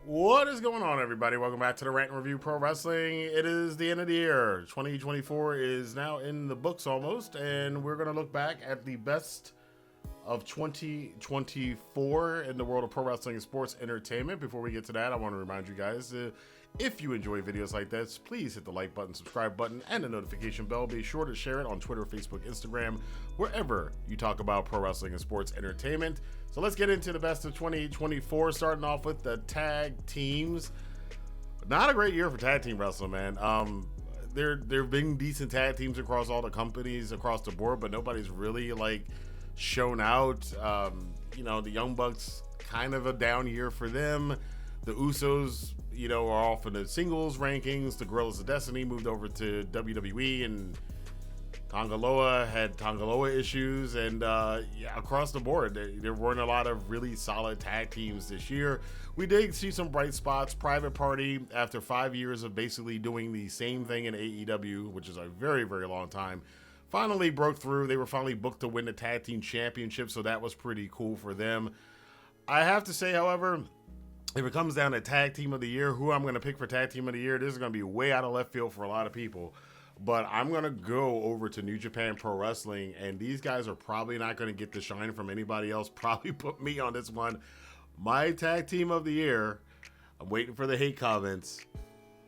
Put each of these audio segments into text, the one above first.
What is going on, everybody? Welcome back to the Rantin Review Pro Wrestling. It is the end of the year. 2024 is now in the books almost, and we're going to look back at the best of 2024 in the world of pro wrestling and sports entertainment. Before we get to that, I want to remind you guys, if you enjoy videos like this, please hit the like button, subscribe button, and the notification bell. Be sure to share it on Twitter, Facebook, Instagram, wherever you talk about pro wrestling and sports entertainment. So let's get into the best of 2024, starting off with the tag teams. Not a great year for tag team wrestling, man. There have been decent tag teams across all the companies across the board, but nobody's really shown out. The Young Bucks, kind of a down year for them. The Usos, are off in the singles rankings. The Guerrillas of Destiny moved over to WWE, and Tongaloa had Tongaloa issues, and across the board, there weren't a lot of really solid tag teams this year. We did see some bright spots. Private Party, after 5 years of basically doing the same thing in AEW, which is a very, very long time, finally broke through. They were finally booked to win the tag team championship, so that was pretty cool for them. I have to say, however, if it comes down to tag team of the year, who I'm going to pick for tag team of the year, this is going to be way out of left field for a lot of people. But I'm going to go over to New Japan Pro Wrestling, and these guys are probably not going to get the shine from anybody else. Probably put me on this one. My tag team of the year, I'm waiting for the hate comments,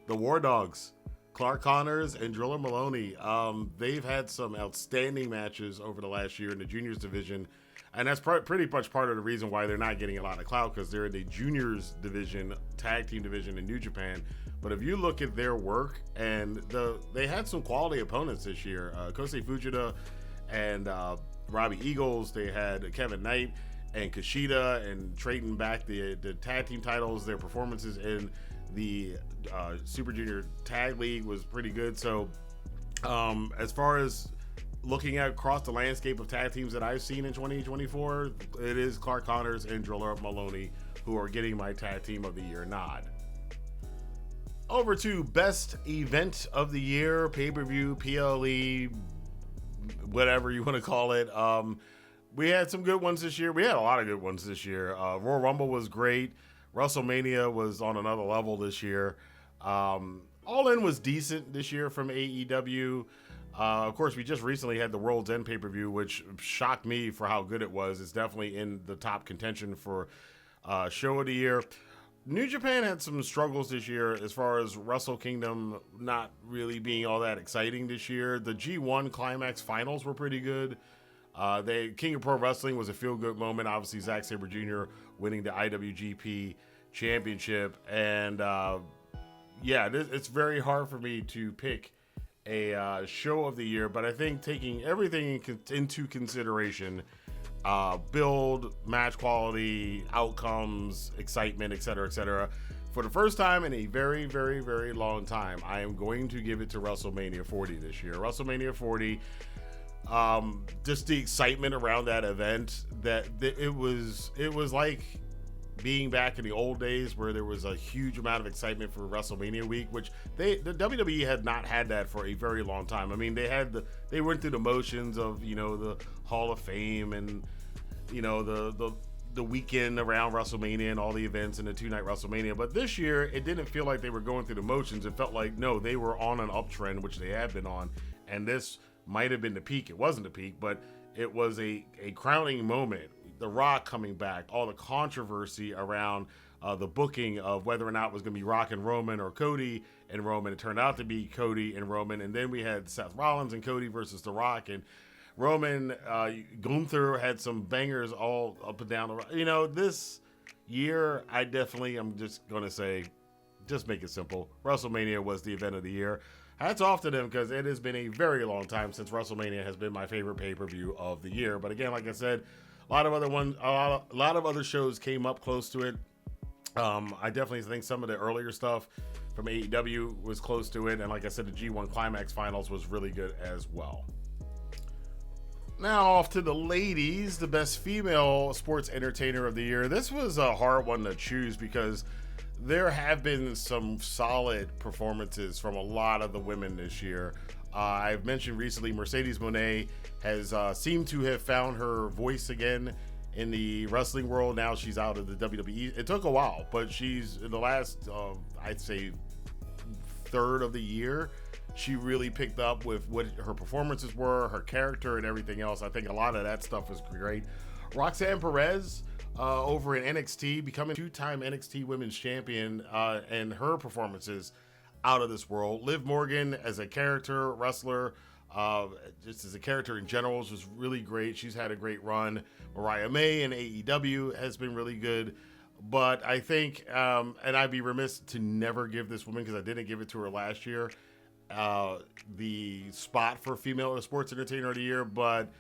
the War Dogs. Clark Connors and Driller Maloney. They've had some outstanding matches over the last year in the juniors division, and that's pretty much part of the reason why they're not getting a lot of clout, because they're in the juniors division, tag team division in New Japan. But if you look at their work, and they had some quality opponents this year. Kosei Fujita and Robbie Eagles. They had Kevin Knight and Kushida, and trading back the tag team titles. Their performances in the Super Junior Tag League was pretty good. So as far as looking at across the landscape of tag teams that I've seen in 2024, it is Clark Connors and Driller Maloney who are getting my tag team of the year nod. Over to best event of the year, pay-per-view, PLE, whatever you want to call it. We had some good ones this year. We had a lot of good ones this year. Royal Rumble was great. WrestleMania was on another level this year. All In was decent this year from AEW. Of course, we just recently had the World's End pay-per-view, which shocked me for how good it was. It's definitely in the top contention for show of the year. New Japan had some struggles this year as far as Wrestle Kingdom not really being all that exciting this year. The G1 Climax finals were pretty good. King of Pro Wrestling was a feel-good moment. Obviously, Zack Sabre Jr. winning the IWGP Championship. And, it's very hard for me to pick a show of the year. But I think taking everything into consideration, build, match quality, outcomes, excitement, etc., for the first time in a very, very, very long time, I am going to give it to WrestleMania 40 this year. WrestleMania 40... just the excitement around that event, that it was like being back in the old days where there was a huge amount of excitement for WrestleMania week, which the WWE had not had that for a very long time. I mean, they went through the motions of, the Hall of Fame and, the weekend around WrestleMania and all the events and the 2-night WrestleMania. But this year, it didn't feel like they were going through the motions. It felt like, no, they were on an uptrend, which they had been on. And this might have been the peak. It wasn't the peak, but it was a crowning moment. The Rock coming back, all the controversy around the booking of whether or not it was going to be Rock and Roman or Cody and Roman. It turned out to be Cody and Roman. And then we had Seth Rollins and Cody versus The Rock and Roman. Gunther had some bangers all up and down the road. This year, I'm just going to say, just make it simple. WrestleMania was the event of the year. Hats off to them, because it has been a very long time since WrestleMania has been my favorite pay-per-view of the year. But again, like I said, a lot of other shows came up close to it. I definitely think some of the earlier stuff from AEW was close to it, and like I said, the G1 Climax Finals was really good as well. Now off to the ladies, the best female sports entertainer of the year. This was a hard one to choose because there have been some solid performances from a lot of the women this year. I've mentioned recently Mercedes Moné has seemed to have found her voice again in the wrestling world. Now she's out of the WWE. It took a while, but she's in the last, I'd say, third of the year, she really picked up with what her performances were, her character, and everything else. I think a lot of that stuff was great. Roxanne Perez over in NXT, becoming two-time NXT Women's Champion, and her performances out of this world. Liv Morgan as a character wrestler, just as a character in general, is just really great. She's had a great run. Mariah May in AEW has been really good. But I think, and I'd be remiss to never give this woman, because I didn't give it to her last year, the spot for Female Sports Entertainer of the Year. But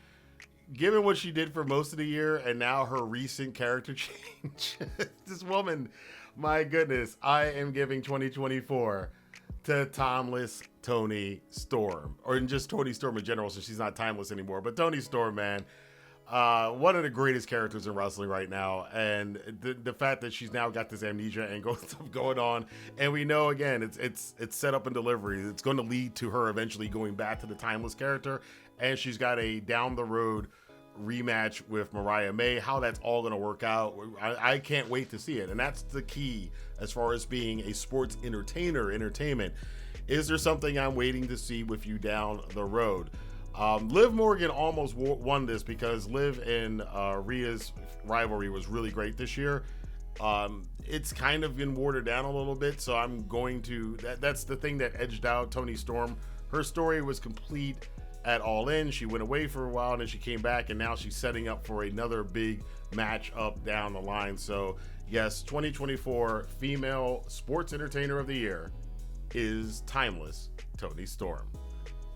given what she did for most of the year and now her recent character change, this woman, my goodness, I am giving 2024 to timeless Toni Storm, or just Toni Storm in general, since she's not timeless anymore. But Toni Storm, man, one of the greatest characters in wrestling right now, and the fact that she's now got this amnesia and stuff going on, and we know, again, it's set up in delivery. It's going to lead to her eventually going back to the timeless character, and she's got a down the road rematch with Mariah May. How that's all going to work out, I can't wait to see it. And that's the key as far as being a sports entertainment. Is there something I'm waiting to see with you down the road? Liv Morgan almost won this, because Liv and Rhea's rivalry was really great this year. It's kind of been watered down a little bit, so I'm going to, that's the thing that edged out Toni Storm. Her story was complete at All In. She went away for a while, and then she came back, and now she's setting up for another big match up down the line. So yes, 2024 Female Sports Entertainer of the Year is timeless Toni Storm.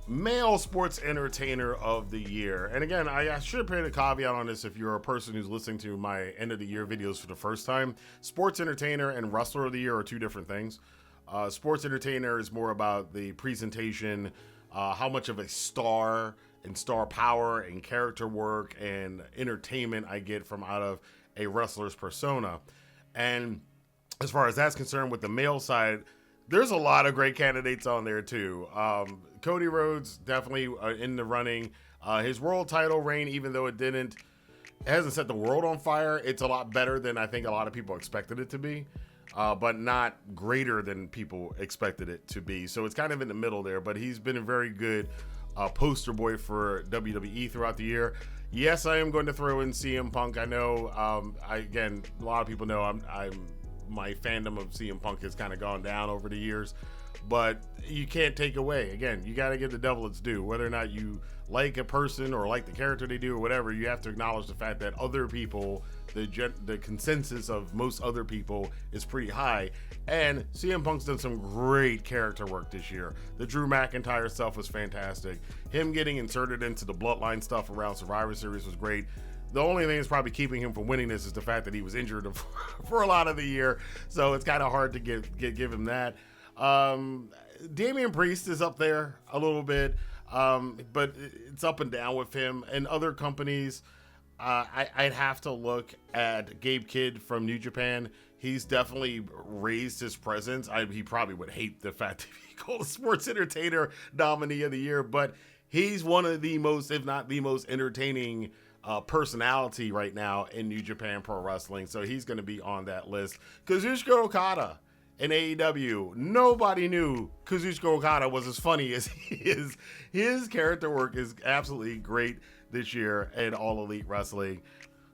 Male Sports Entertainer of the Year. And again, I should put a caveat on this if you're a person who's listening to my end of the year videos for the first time. Sports Entertainer and Wrestler of the Year are two different things. Sports Entertainer is more about the presentation, how much of a star and star power and character work and entertainment I get from out of a wrestler's persona. And as far as that's concerned, with the male side, there's a lot of great candidates on there too. Cody Rhodes definitely in the running. His world title reign, even though it hasn't set the world on fire, it's a lot better than I think a lot of people expected it to be, but not greater than people expected it to be. So it's kind of in the middle there, but he's been a very good poster boy for WWE throughout the year. Yes, I am going to throw in CM Punk. I know, again, a lot of people know my fandom of CM Punk has kind of gone down over the years, but you can't take away, again, you got to give the devil its due. Whether or not you like a person or like the character they do or whatever, you have to acknowledge the fact that other people, the consensus of most other people is pretty high. And CM Punk's done some great character work this year. The Drew McIntyre stuff was fantastic. Him getting inserted into the Bloodline stuff around Survivor Series was great. The only thing that's probably keeping him from winning this is the fact that he was injured for a lot of the year, so it's kind of hard to give him that. Damian Priest is up there a little bit, but it's up and down with him. And other companies, I'd have to look at Gabe Kidd from New Japan. He's definitely raised his presence. He probably would hate the fact that he called a Sports Entertainer nominee of the year, but he's one of the most, if not the most entertaining personality right now in New Japan Pro Wrestling, so he's going to be on that list. Kazuchika Okada in AEW, nobody knew Kazuchika Okada was as funny as he is. His character work is absolutely great this year in All Elite Wrestling.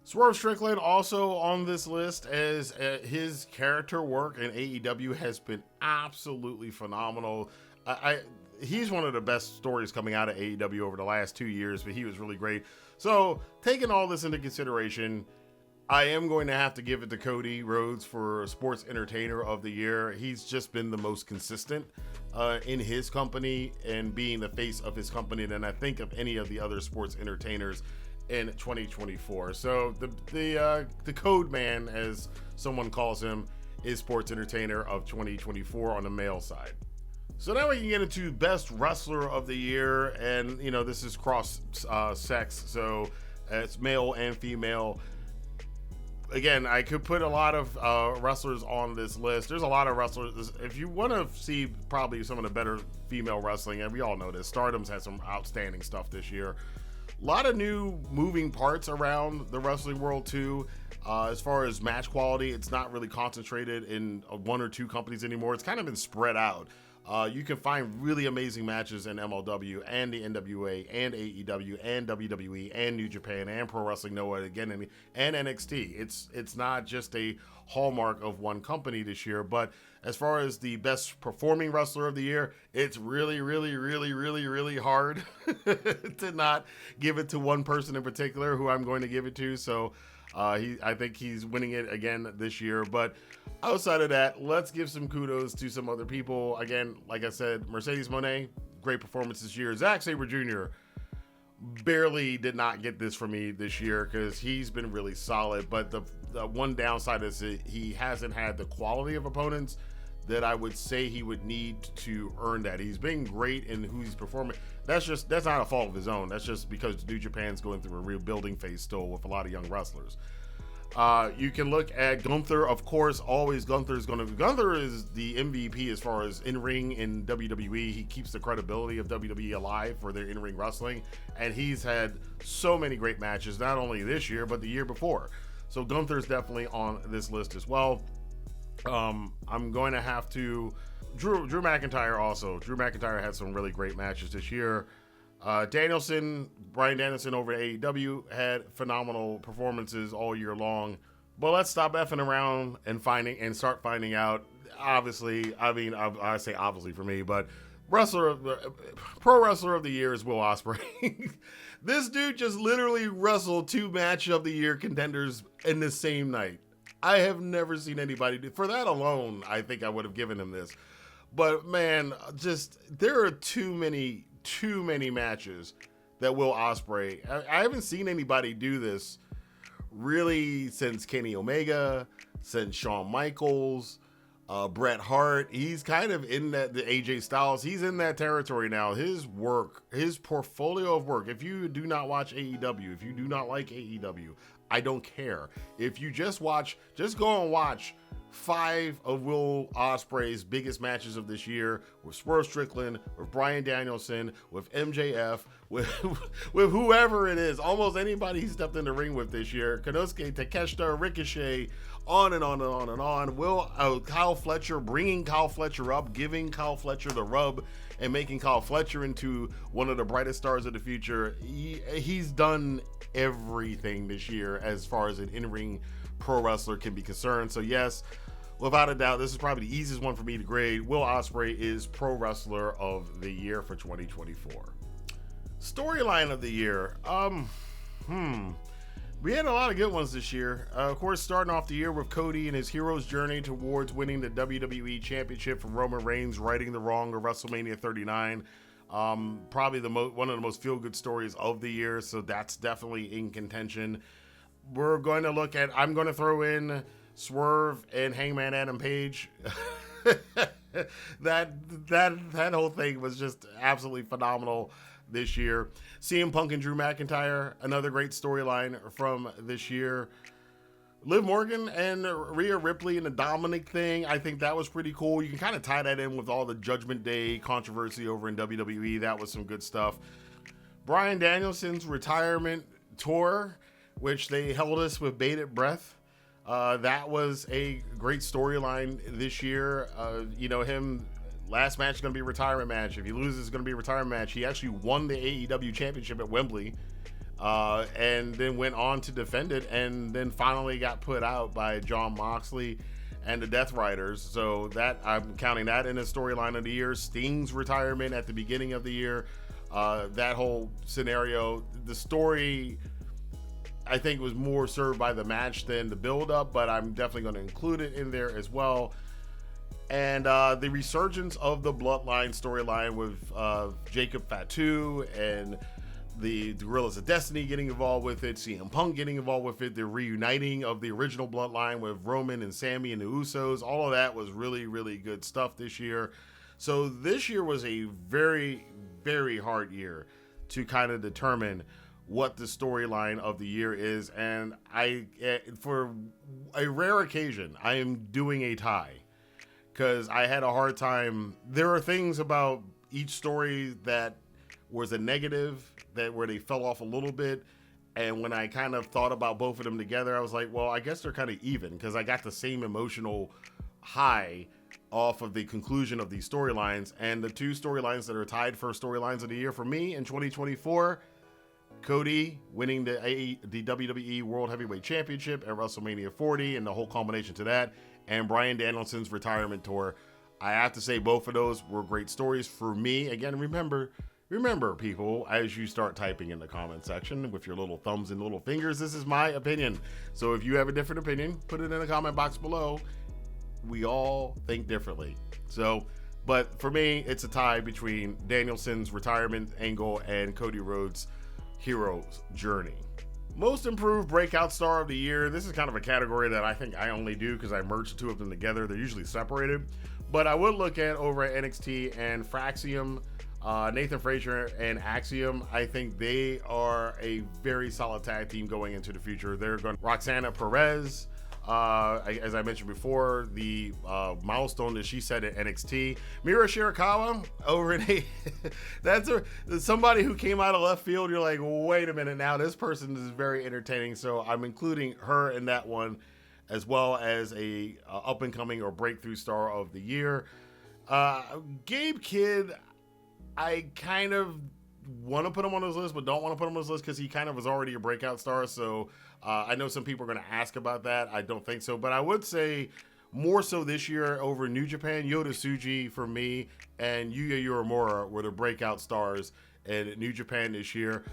Swerve Strickland also on this list, as his character work in AEW has been absolutely phenomenal. He's one of the best stories coming out of AEW over the last 2 years, but he was really great. So, taking all this into consideration, I am going to have to give it to Cody Rhodes for Sports Entertainer of the Year. He's just been the most consistent in his company and being the face of his company than I think of any of the other sports entertainers in 2024. So, the Code Man, as someone calls him, is Sports Entertainer of 2024 on the male side. So now we can get into Best Wrestler of the Year, and this is cross sex, so it's male and female. Again, I could put a lot of wrestlers on this list. There's a lot of wrestlers. If you want to see probably some of the better female wrestling, and we all know this, Stardom's had some outstanding stuff this year. A lot of new moving parts around the wrestling world too. As far as match quality, it's not really concentrated in one or two companies anymore. It's kind of been spread out. You can find really amazing matches in MLW and the NWA and AEW and WWE and New Japan and Pro Wrestling Noah again and NXT. It's not just a hallmark of one company this year, but as far as the best performing wrestler of the year, it's really, really, really, really, really hard to not give it to one person in particular who I'm going to give it to. So I think he's winning it again this year. But outside of that, let's give some kudos to some other people. Again, like I said, Mercedes Moné, great performance this year. Zack Sabre Jr. barely did not get this from me this year because he's been really solid. But the one downside is that he hasn't had the quality of opponents that I would say he would need to earn that. He's been great in who he's performing. That's not a fault of his own. That's just because New Japan's going through a rebuilding phase still with a lot of young wrestlers. You can look at Gunther, of course. Always Gunther is the MVP as far as in-ring in WWE. He keeps the credibility of WWE alive for their in-ring wrestling, and he's had so many great matches, not only this year but the year before. So Gunther's definitely on this list as well. I'm going to have to Drew McIntyre also. Drew McIntyre had some really great matches this year. Bryan Danielson over at AEW had phenomenal performances all year long. But let's stop effing around and start finding out. Obviously, I say obviously for me, but pro wrestler of the year is Will Ospreay. This dude just literally wrestled 2 match of the year contenders in the same night. I have never seen anybody do for that alone. I think I would have given him this, but man, there are too many matches that Will Ospreay. I haven't seen anybody do this really since Kenny Omega, since Shawn Michaels, Bret Hart. He's kind of in the AJ Styles. He's in that territory now. His portfolio of work. If you do not watch AEW, if you do not like AEW, I don't care. If you just go and watch 5 of Will Ospreay's biggest matches of this year with Swerve Strickland, with Bryan Danielson, with MJF, with whoever it is, almost anybody he stepped in the ring with this year. Konosuke Takeshita, Ricochet, on and on and on and on. Kyle Fletcher, bringing Kyle Fletcher up, giving Kyle Fletcher the rub, and making Kyle Fletcher into one of the brightest stars of the future. He's done everything this year as far as an in-ring pro wrestler can be concerned. So yes, without a doubt, this is probably the easiest one for me to grade. Will Ospreay is Pro Wrestler of the Year for 2024. Storyline of the year. We had a lot of good ones this year. Of course, starting off the year with Cody and his hero's journey towards winning the WWE Championship from Roman Reigns, righting the wrong of WrestleMania 39. Probably one of the most feel-good stories of the year, so that's definitely in contention. I'm going to throw in Swerve and Hangman Adam Page. that whole thing was just absolutely phenomenal this year. CM Punk and Drew McIntyre, another great storyline from this year. Liv Morgan and Rhea Ripley and the Dominic thing, I think that was pretty cool. You can kind of tie that in with all the Judgment Day controversy over in WWE. That was some good stuff. Bryan Danielson's retirement tour, which they held us with bated breath. That was a great storyline this year. Him, last match is going to be a retirement match. If he loses, it's going to be a retirement match. He actually won the AEW championship at Wembley. And then went on to defend it, and then finally got put out by Jon Moxley and the Death Riders. So that I'm counting that in the storyline of the year. Sting's retirement at the beginning of the year. That whole scenario, the story, I think, was more served by the match than the build-up, but I'm definitely going to include it in there as well. And the resurgence of the Bloodline storyline with Jacob Fatu and the Guerrillas of Destiny getting involved with it, CM Punk getting involved with it, the reuniting of the original Bloodline with Roman and Sammy and the Usos, all of that was really, really good stuff this year. So this year was a very, very hard year to kind of determine what the storyline of the year is. And for a rare occasion, I am doing a tie because I had a hard time. There are things about each story that was a negative that where they fell off a little bit. And when I kind of thought about both of them together, I was like, well, I guess they're kind of even because I got the same emotional high off of the conclusion of these storylines. And the two storylines that are tied for storylines of the year for me in 2024, Cody winning the WWE World Heavyweight Championship at WrestleMania 40 and the whole combination to that, and Bryan Danielson's retirement tour. I have to say both of those were great stories for me. Again, remember people, as you start typing in the comment section with your little thumbs and little fingers, this is my opinion. So if you have a different opinion, put it in the comment box below. We all think differently. So, but for me, it's a tie between Danielson's retirement angle and Cody Rhodes' hero's journey. Most improved breakout star of the year. This is kind of a category that I think I only do because I merged the two of them together. They're usually separated, but I would look at over at NXT and Fraxium, Nathan Frazier and Axiom. I think they are a very solid tag team going into the future. They're going Roxana Perez, as I mentioned before, the milestone that she set at NXT. Mira Shirakawa over in that's somebody who came out of left field. You're like, wait a minute, now this person is very entertaining. So I'm including her in that one, as well as a up and coming or breakthrough star of the year. Gabe Kidd, I kind of want to put him on this list, but don't want to put him on this list because he kind of was already a breakout star. So I know some people are going to ask about that. I don't think so, but I would say more so this year over New Japan. Yota Tsuji for me and Yuya Uemura were the breakout stars in New Japan this year.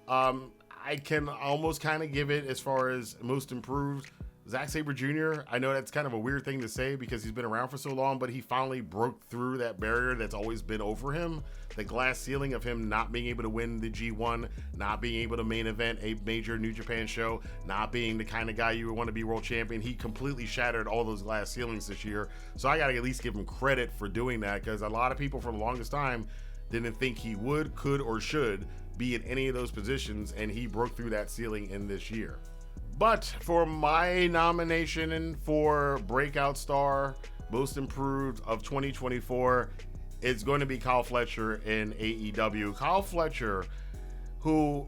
I can almost kind of give it as far as most improved. Zack Sabre Jr., I know that's kind of a weird thing to say because he's been around for so long, but he finally broke through that barrier that's always been over him. The glass ceiling of him not being able to win the G1, not being able to main event a major New Japan show, not being the kind of guy you would want to be world champion. He completely shattered all those glass ceilings this year. So I got to at least give him credit for doing that because a lot of people for the longest time didn't think he would, could, or should be in any of those positions, and he broke through that ceiling in this year. But for my nomination for Breakout Star, Most Improved of 2024, it's going to be Kyle Fletcher in AEW. Kyle Fletcher, who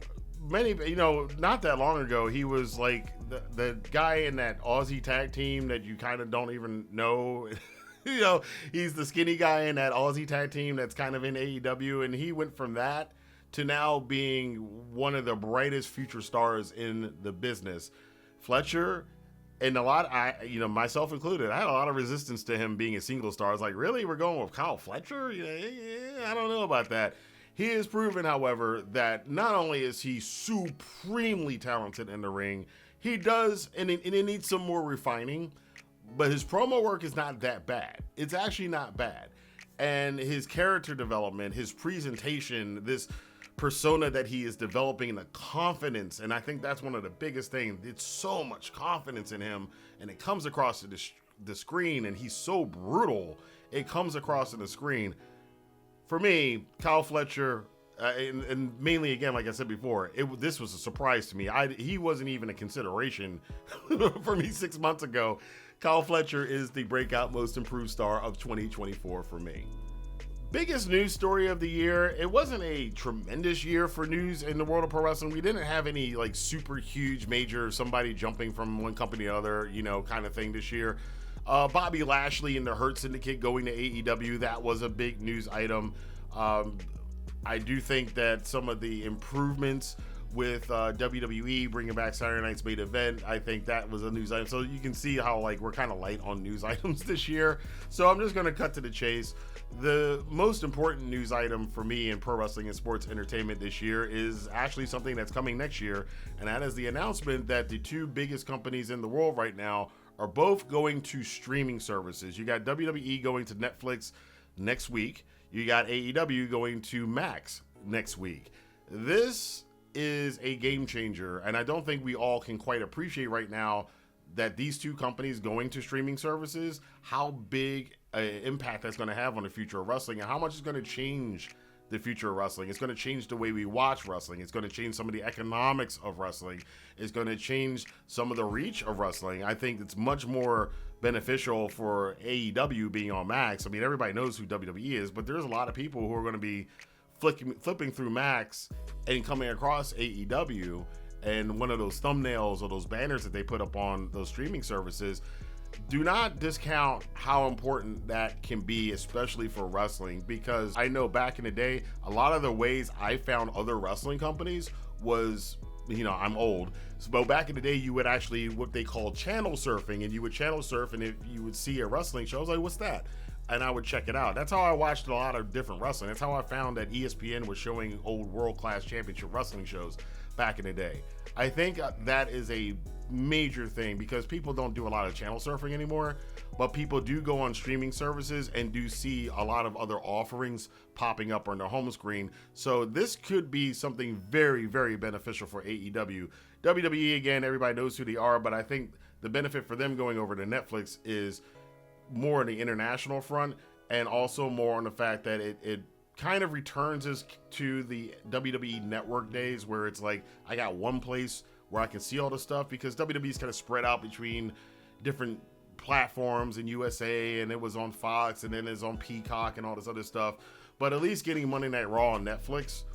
not that long ago, he was like the guy in that Aussie tag team that you kind of don't even know. He's the skinny guy in that Aussie tag team that's kind of in AEW, and he went from that to now being one of the brightest future stars in the business. Fletcher, and myself included, I had a lot of resistance to him being a single star. I was like, really? We're going with Kyle Fletcher? I don't know about that. He has proven, however, that not only is he supremely talented in the ring, he does, and it needs some more refining, but his promo work is not that bad. It's actually not bad. And his character development, his presentation, this persona that he is developing, the confidence, and I think that's one of the biggest things. It's so much confidence in him, and it comes across to the screen, and he's so brutal. It comes across in the screen. For me, Kyle Fletcher, and mainly, again, like I said before, this was a surprise to me. He wasn't even a consideration for me 6 months ago. Kyle Fletcher is the breakout most improved star of 2024 for me. Biggest news story of the year. It wasn't a tremendous year for news in the world of pro wrestling. We didn't have any like super huge major somebody jumping from one company to another, kind of thing this year. Bobby Lashley and the Hurt Syndicate going to AEW, that was a big news item. I do think that some of the improvements with WWE bringing back Saturday Night's main event, I think that was a news item. So you can see how we're kind of light on news items this year. So I'm just going to cut to the chase. The most important news item for me in pro wrestling and sports entertainment this year is actually something that's coming next year, and that is the announcement that the two biggest companies in the world right now are both going to streaming services. You got WWE going to Netflix next week. You got AEW going to Max next week. This is a game changer, and I don't think we all can quite appreciate right now that these two companies going to streaming services, how big impact that's going to have on the future of wrestling and how much it's going to change the future of wrestling. It's going to change the way we watch wrestling. It's going to change some of the economics of wrestling. It's going to change some of the reach of wrestling. I think it's much more beneficial for AEW being on Max. I mean, everybody knows who WWE is, but there's a lot of people who are going to be flipping through Max and coming across AEW and one of those thumbnails or those banners that they put up on those streaming services, do not discount how important that can be, especially for wrestling, because I know back in the day, a lot of the ways I found other wrestling companies was, I'm old, but back in the day, you would actually, what they call channel surfing, and you would channel surf, and if you would see a wrestling show, I was like, what's that? And I would check it out. That's how I watched a lot of different wrestling. That's how I found that ESPN was showing old world-class championship wrestling shows back in the day. I think that is a major thing, because people don't do a lot of channel surfing anymore, but people do go on streaming services and do see a lot of other offerings popping up on their home screen. So this could be something very, very beneficial for AEW. WWE, again, everybody knows who they are, but I think the benefit for them going over to Netflix is more on the international front, and also more on the fact that it kind of returns us to the WWE network days, where it's like, I got one place where I can see all the stuff, because WWE's kind of spread out between different platforms in USA, and it was on Fox, and then it's on Peacock and all this other stuff. But at least getting Monday Night Raw on Netflix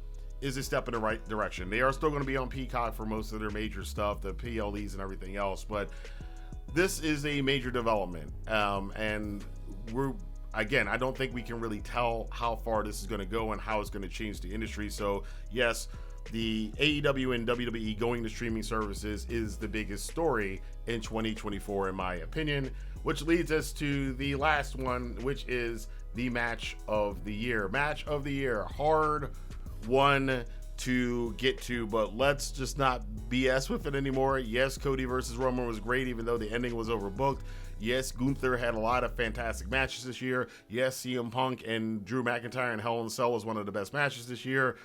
is a step in the right direction. They are still going to be on Peacock for most of their major stuff, the PLEs and everything else, but this is a major development, and again, I don't think we can really tell how far this is going to go and how it's going to change the industry. So yes, the AEW and WWE going to streaming services is the biggest story in 2024, in my opinion, which leads us to the last one, which is the match of the year. Match of the year, hard one to get to, but let's just not BS with it anymore. Yes, Cody versus Roman was great, even though the ending was overbooked. Yes, Gunther had a lot of fantastic matches this year. Yes, CM Punk and Drew McIntyre and Hell in a Cell was one of the best matches this year.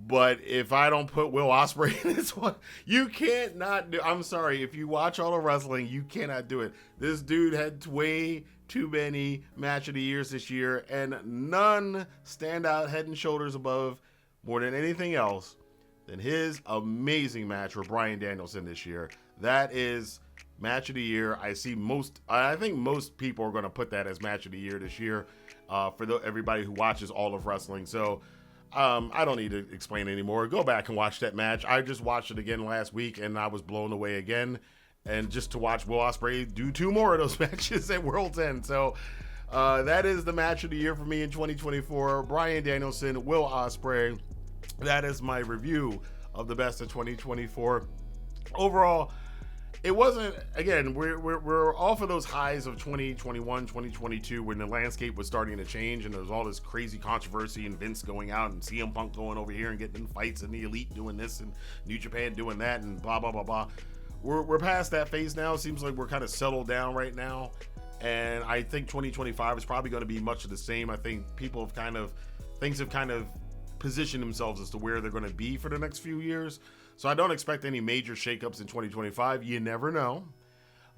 But if I don't put Will Ospreay in this one, you can't not do. I'm sorry, if you watch all the wrestling, you cannot do it. This dude had way too many match of the years this year, and none stand out head and shoulders above more than anything else than his amazing match with Bryan Danielson this year. That is match of the year. I think most people are going to put that as match of the year this year, for everybody who watches all of wrestling. So I don't need to explain anymore. Go back and watch that match. I just watched it again last week, and I was blown away again. And just to watch Will Ospreay do 2 more of those matches at World's End. So that is the match of the year for me in 2024. Bryan Danielson, Will Ospreay. That is my review of the best of 2024. Overall, it wasn't, again, we're off of those highs of 2021, 2022, when the landscape was starting to change, and there was all this crazy controversy, and Vince going out, and CM Punk going over here and getting in fights, and the Elite doing this, and New Japan doing that, and blah, blah, blah, blah. We're past that phase now. It seems like we're kind of settled down right now, and I think 2025 is probably going to be much of the same. I think things have kind of positioned themselves as to where they're going to be for the next few years. So I don't expect any major shakeups in 2025. You never know.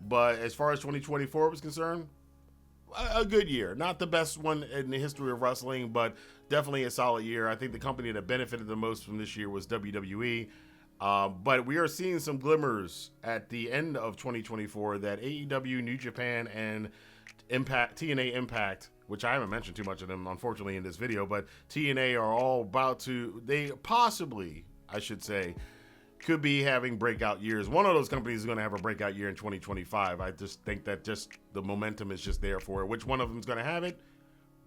But as far as 2024 was concerned, a good year. Not the best one in the history of wrestling, but definitely a solid year. I think the company that benefited the most from this year was WWE. But we are seeing some glimmers at the end of 2024 that AEW, New Japan, and TNA Impact, which I haven't mentioned too much of them, unfortunately, in this video, but TNA are all they possibly, I should say, could be having breakout years. One of those companies is going to have a breakout year in 2025. I just think that just the momentum is just there for it. Which one of them is going to have it?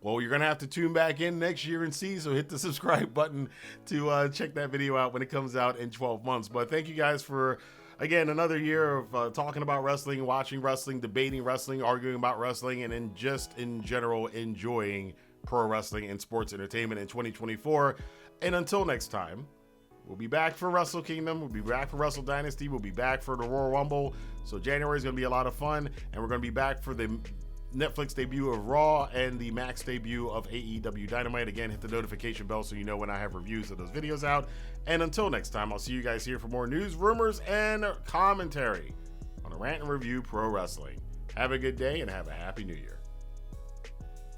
Well, you're going to have to tune back in next year and see, so hit the subscribe button to check that video out when it comes out in 12 months. But thank you guys for, again, another year of talking about wrestling, watching wrestling, debating wrestling, arguing about wrestling, and then just in general enjoying pro wrestling and sports entertainment in 2024. And until next time, we'll be back for Wrestle Kingdom. We'll be back for Wrestle Dynasty. We'll be back for the Royal Rumble. So January is going to be a lot of fun, and we're going to be back for the Netflix debut of Raw and the Max debut of AEW Dynamite. Again, hit the notification bell so you know when I have reviews of those videos out. And until next time, I'll see you guys here for more news, rumors, and commentary on the Rant and Review Pro Wrestling. Have a good day and have a happy new year.